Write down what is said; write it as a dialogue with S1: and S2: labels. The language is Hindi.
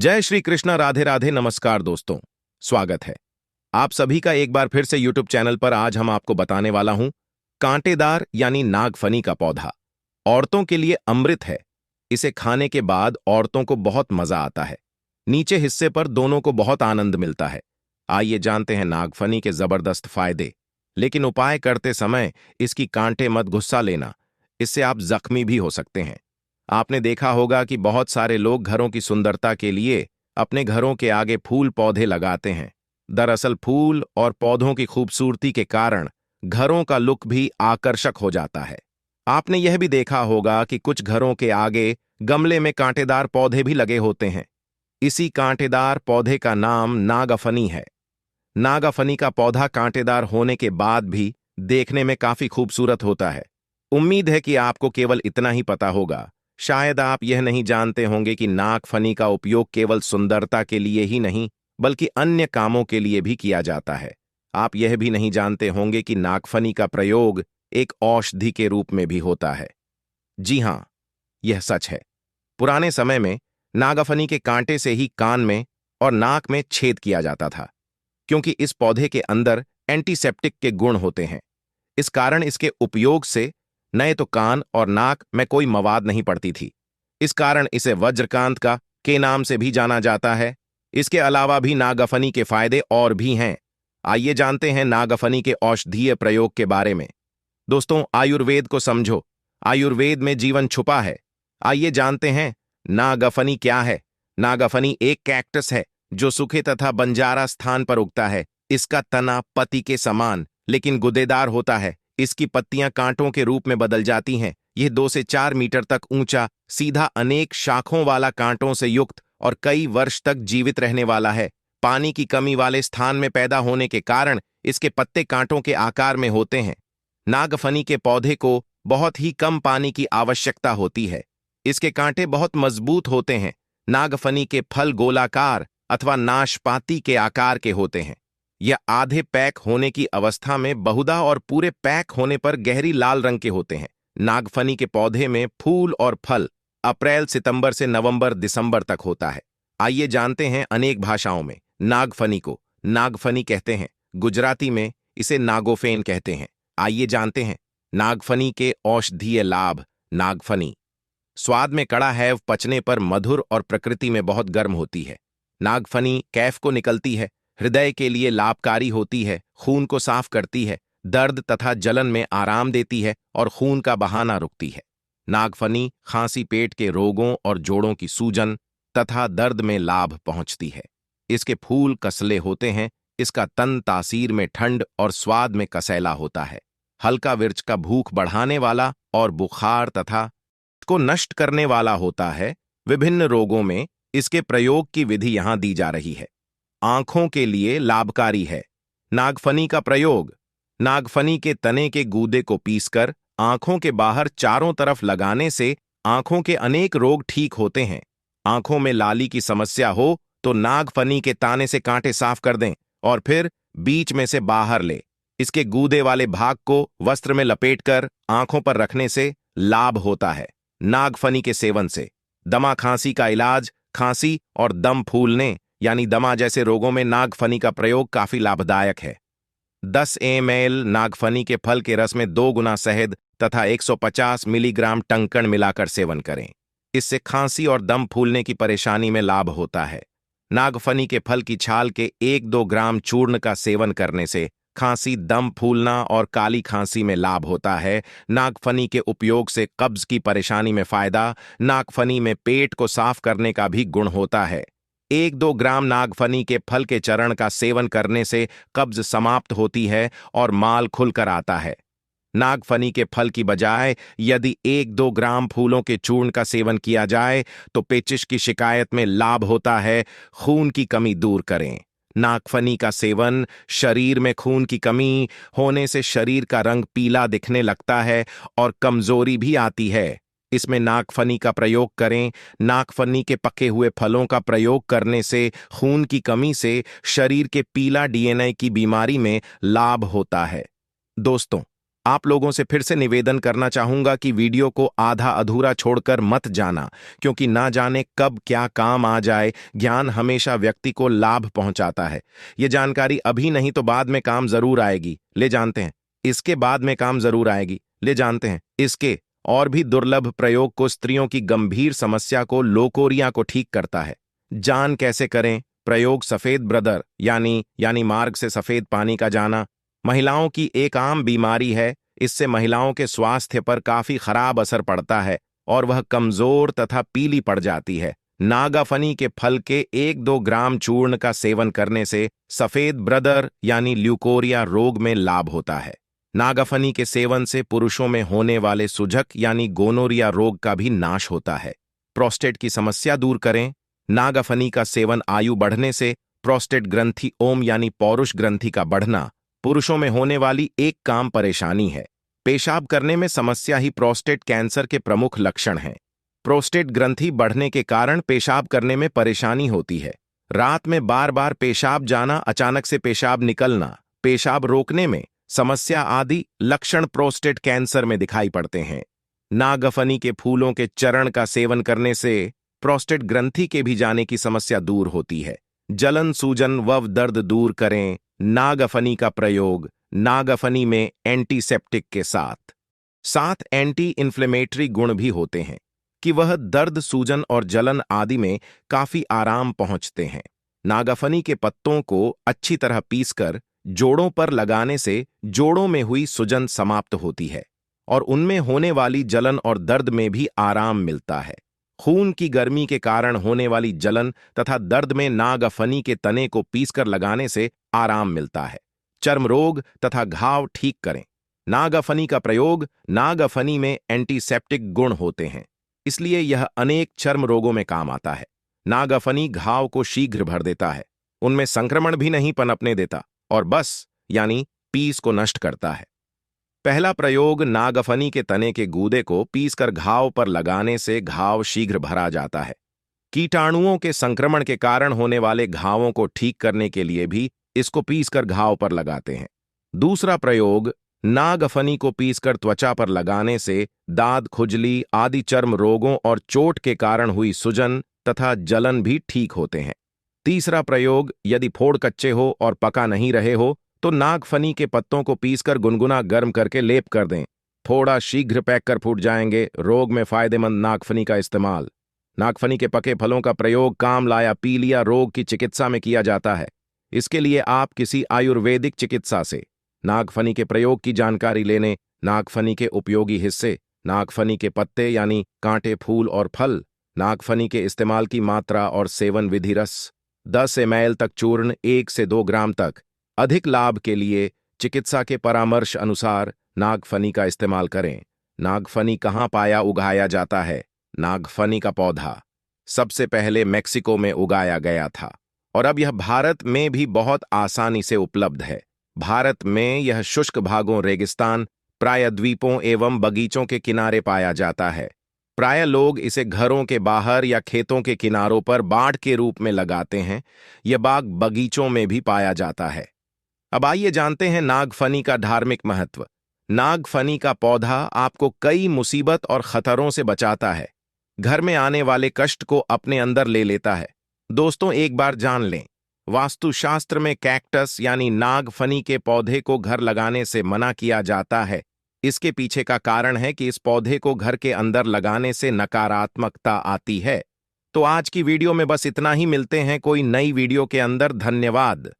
S1: जय श्री कृष्ण, राधे राधे, नमस्कार दोस्तों। स्वागत है आप सभी का एक बार फिर से यूट्यूब चैनल पर। आज हम आपको बताने वाला हूं कांटेदार यानी नागफनी का पौधा औरतों के लिए अमृत है। इसे खाने के बाद औरतों को बहुत मजा आता है। नीचे हिस्से पर दोनों को बहुत आनंद मिलता है। आइए जानते हैं नागफनी के जबरदस्त फायदे। लेकिन उपाय करते समय इसकी कांटे मत गुस्सा लेना, इससे आप जख्मी भी हो सकते हैं। आपने देखा होगा कि बहुत सारे लोग घरों की सुंदरता के लिए अपने घरों के आगे फूल पौधे लगाते हैं। दरअसल फूल और पौधों की खूबसूरती के कारण घरों का लुक भी आकर्षक हो जाता है। आपने यह भी देखा होगा कि कुछ घरों के आगे गमले में कांटेदार पौधे भी लगे होते हैं। इसी कांटेदार पौधे का नाम नागफनी है। नागफनी का पौधा कांटेदार होने के बाद भी देखने में काफी खूबसूरत होता है। उम्मीद है कि आपको केवल इतना ही पता होगा। शायद आप यह नहीं जानते होंगे कि नागफनी का उपयोग केवल सुंदरता के लिए ही नहीं बल्कि अन्य कामों के लिए भी किया जाता है। आप यह भी नहीं जानते होंगे कि नागफनी का प्रयोग एक औषधि के रूप में भी होता है। जी हां, यह सच है। पुराने समय में नागफनी के कांटे से ही कान में और नाक में छेद किया जाता था, क्योंकि इस पौधे के अंदर एंटीसेप्टिक के गुण होते हैं। इस कारण इसके उपयोग से नए तो कान और नाक में कोई मवाद नहीं पड़ती थी। इस कारण इसे वज्रकांत का के नाम से भी जाना जाता है। इसके अलावा भी नागफनी के फायदे और भी हैं। आइए जानते हैं नागफनी के औषधीय प्रयोग के बारे में। दोस्तों, आयुर्वेद को समझो। आयुर्वेद में जीवन छुपा है। आइए जानते हैं नागफनी क्या है। नागफनी एक कैक्टस है जो सूखे तथा बंजारा स्थान पर उगता है। इसका तना पत्ती के समान लेकिन गुदेदार होता है। इसकी पत्तियां कांटों के रूप में बदल जाती हैं। यह 2 से 4 मीटर तक ऊंचा, सीधा, अनेक शाखों वाला, कांटों से युक्त और कई वर्ष तक जीवित रहने वाला है। पानी की कमी वाले स्थान में पैदा होने के कारण इसके पत्ते कांटों के आकार में होते हैं। नागफनी के पौधे को बहुत ही कम पानी की आवश्यकता होती है। इसके कांटे बहुत मजबूत होते हैं। नागफनी के फल गोलाकार अथवा नाशपाती के आकार के होते हैं। यह आधे पैक होने की अवस्था में बहुधा और पूरे पैक होने पर गहरी लाल रंग के होते हैं। नागफनी के पौधे में फूल और फल अप्रैल सितंबर से नवंबर दिसंबर तक होता है। आइए जानते हैं अनेक भाषाओं में नागफनी को नागफनी कहते हैं। गुजराती में इसे नागोफेन कहते हैं। आइए जानते हैं नागफनी के औषधीय लाभ। नागफनी स्वाद में कड़ा है, पचने पर मधुर और प्रकृति में बहुत गर्म होती है। नागफनी कैफ को निकलती है, हृदय के लिए लाभकारी होती है, खून को साफ करती है, दर्द तथा जलन में आराम देती है और खून का बहाना रुकती है। नागफनी खांसी, पेट के रोगों और जोड़ों की सूजन तथा दर्द में लाभ पहुंचती है। इसके फूल कसले होते हैं। इसका तन तासीर में ठंड और स्वाद में कसैला होता है। हल्का विर्च का भूख बढ़ाने वाला और बुखार तथा को नष्ट करने वाला होता है। विभिन्न रोगों में इसके प्रयोग की विधि यहां दी जा रही है। आंखों के लिए लाभकारी है। नागफनी का प्रयोग नागफनी के तने के गूदे को पीसकर आंखों के बाहर चारों तरफ लगाने से आंखों के अनेक रोग ठीक होते हैं। आंखों में लाली की समस्या हो तो नागफनी के ताने से कांटे साफ कर दें और फिर बीच में से बाहर ले। इसके गूदे वाले भाग को वस्त्र में लपेटकर आंखों पर रखने से लाभ होता है। नागफनी के सेवन से दमा खांसी का इलाज, खांसी और दम फूलने यानी दमा जैसे रोगों में नागफनी का प्रयोग काफी लाभदायक है। 10 ml नागफनी के फल के रस में 2 गुना शहद तथा 150 मिलीग्राम टंकण मिलाकर सेवन करें। इससे खांसी और दम फूलने की परेशानी में लाभ होता है। नागफनी के फल की छाल के 1-2 ग्राम चूर्ण का सेवन करने से खांसी, दम फूलना और काली खांसी में लाभ होता है। नागफनी के उपयोग से कब्ज की परेशानी में फायदा। नागफनी में पेट को साफ करने का भी गुण होता है। 1-2 ग्राम नागफनी के फल के चरण का सेवन करने से कब्ज समाप्त होती है और माल खुलकर आता है। नागफनी के फल की बजाय यदि 1-2 ग्राम फूलों के चूर्ण का सेवन किया जाए तो पेचिश की शिकायत में लाभ होता है। खून की कमी दूर करें। नागफनी का सेवन शरीर में खून की कमी होने से शरीर का रंग पीला दिखने लगता है और कमजोरी भी आती है। इसमें नागफनी का प्रयोग करें। नागफनी के पके हुए फलों का प्रयोग करने से खून की कमी से शरीर के पीला DNA की बीमारी में लाभ होता है। दोस्तों, आप लोगों से फिर से निवेदन करना चाहूंगा कि वीडियो को आधा अधूरा छोड़कर मत जाना, क्योंकि ना जाने कब क्या काम आ जाए। ज्ञान हमेशा व्यक्ति को लाभ पहुंचाता है। ये जानकारी अभी नहीं तो बाद में काम जरूर आएगी, ले जानते हैं। इसके बाद में काम जरूर आएगी, ले जानते हैं। इसके और भी दुर्लभ प्रयोग को स्त्रियों की गंभीर समस्या को लोकोरिया को ठीक करता है। जान कैसे करें प्रयोग सफेद ब्रदर यानी मार्ग से सफेद पानी का जाना महिलाओं की एक आम बीमारी है। इससे महिलाओं के स्वास्थ्य पर काफी खराब असर पड़ता है और वह कमजोर तथा पीली पड़ जाती है। नागाफनी के फल के 1-2 ग्राम चूर्ण का सेवन करने से सफेद ब्रदर यानी ल्यूकोरिया रोग में लाभ होता है। नागाफनी के सेवन से पुरुषों में होने वाले सुजक यानी गोनोरिया रोग का भी नाश होता है। प्रोस्टेट की समस्या दूर करें। नागाफनी का सेवन आयु बढ़ने से प्रोस्टेट ग्रंथि ओम यानी पौरुष ग्रंथि का बढ़ना पुरुषों में होने वाली एक काम परेशानी है। पेशाब करने में समस्या ही प्रोस्टेट कैंसर के प्रमुख लक्षण हैं। प्रोस्टेट ग्रंथि बढ़ने के कारण पेशाब करने में परेशानी होती है। रात में बार बार पेशाब जाना, अचानक से पेशाब निकलना, पेशाब रोकने में समस्या आदि लक्षण प्रोस्टेट कैंसर में दिखाई पड़ते हैं। नागफनी के फूलों के चरण का सेवन करने से प्रोस्टेट ग्रंथि के भी जाने की समस्या दूर होती है। जलन, सूजन व दर्द दूर करें। नागफनी का प्रयोग नागफनी में एंटीसेप्टिक के साथ एंटी इन्फ्लेमेटरी गुण भी होते हैं कि वह दर्द, सूजन और जलन आदि में काफी आराम पहुंचते हैं। नागाफनी के पत्तों को अच्छी तरह पीसकर जोड़ों पर लगाने से जोड़ों में हुई सूजन समाप्त होती है और उनमें होने वाली जलन और दर्द में भी आराम मिलता है। खून की गर्मी के कारण होने वाली जलन तथा दर्द में नागाफनी के तने को पीसकर लगाने से आराम मिलता है। चर्म रोग तथा घाव ठीक करें। नागाफनी का प्रयोग नागाफनी में एंटीसेप्टिक गुण होते हैं, इसलिए यह अनेक चर्म रोगों में काम आता है। नागाफनी घाव को शीघ्र भर देता है, उनमें संक्रमण भी नहीं पनपने देता और बस यानी पीस को नष्ट करता है। पहला प्रयोग नागाफनी के तने के गूदे को पीसकर घाव पर लगाने से घाव शीघ्र भरा जाता है। कीटाणुओं के संक्रमण के कारण होने वाले घावों को ठीक करने के लिए भी इसको पीसकर घाव पर लगाते हैं। दूसरा प्रयोग नागाफनी को पीसकर त्वचा पर लगाने से दाद, खुजली आदि चर्म रोगों और चोट के कारण हुई सूजन तथा जलन भी ठीक होते हैं। तीसरा प्रयोग यदि फोड़ कच्चे हो और पका नहीं रहे हो तो नागफनी के पत्तों को पीसकर गुनगुना गर्म करके लेप कर दें। थोड़ा शीघ्र पैक कर फूट जाएंगे। रोग में फायदेमंद नागफनी का इस्तेमाल। नागफनी के पके फलों का प्रयोग काम लाया पीलिया रोग की चिकित्सा में किया जाता है। इसके लिए आप किसी आयुर्वेदिक चिकित्सा से नागफनी के प्रयोग की जानकारी लेने, नागफनी के उपयोगी हिस्से, नागफनी के पत्ते यानी कांटे, फूल और फल, नागफनी के इस्तेमाल की मात्रा और सेवन विधि। रस 10 ml तक, चूर्ण 1 से 2 ग्राम तक। अधिक लाभ के लिए चिकित्सा के परामर्श अनुसार नागफनी का इस्तेमाल करें। नागफनी कहाँ पाया उगाया जाता है? नागफनी का पौधा सबसे पहले मेक्सिको में उगाया गया था और अब यह भारत में भी बहुत आसानी से उपलब्ध है। भारत में यह शुष्क भागों, रेगिस्तान, प्राय द्वीपों एवं बगीचों के किनारे पाया जाता है। प्राय लोग इसे घरों के बाहर या खेतों के किनारों पर बाड़ के रूप में लगाते हैं। यह बाग बगीचों में भी पाया जाता है। अब आइए जानते हैं नागफनी का धार्मिक महत्व। नागफनी का पौधा आपको कई मुसीबत और खतरों से बचाता है। घर में आने वाले कष्ट को अपने अंदर ले लेता है। दोस्तों, एक बार जान लें, वास्तुशास्त्र में कैक्टस यानी नागफनी के पौधे को घर लगाने से मना किया जाता है। इसके पीछे का कारण है कि इस पौधे को घर के अंदर लगाने से नकारात्मकता आती है। तो आज की वीडियो में बस इतना ही। मिलते हैं कोई नई वीडियो के अंदर। धन्यवाद।